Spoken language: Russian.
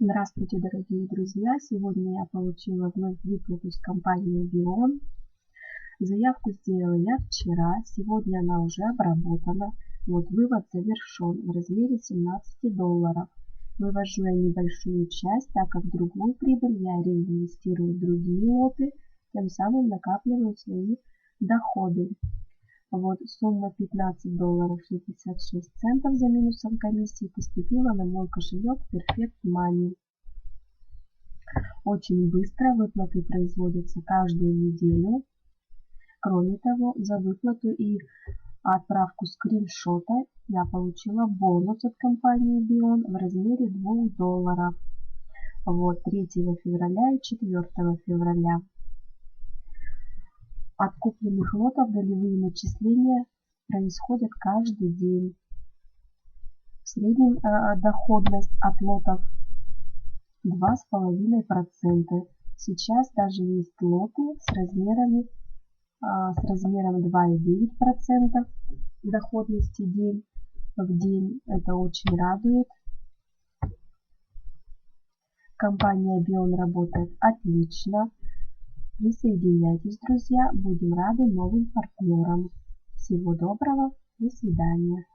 Здравствуйте, дорогие друзья! Сегодня я получила вновь выплату с компании Bion. Заявку сделала я вчера, сегодня она уже обработана. Вот вывод завершен в размере $17. Вывожу я небольшую часть, так как другую прибыль я реинвестирую в другие лоты, тем самым накапливаю свои доходы. Вот сумма $15.66 за минусом комиссии поступила на мой кошелек Perfect Money. Очень быстро выплаты производятся каждую неделю. Кроме того, за выплату и отправку скриншота я получила бонус от компании Bion в размере $2. Вот 3 февраля и 4 февраля. От купленных лотов долевые начисления происходят каждый день. В среднем доходность от лотов 2,5%. Сейчас даже есть лоты с размером 2,9% доходности день в день. Это очень радует. Компания Bion работает отлично. Присоединяйтесь, друзья. Будем рады новым партнерам. Всего доброго. До свидания.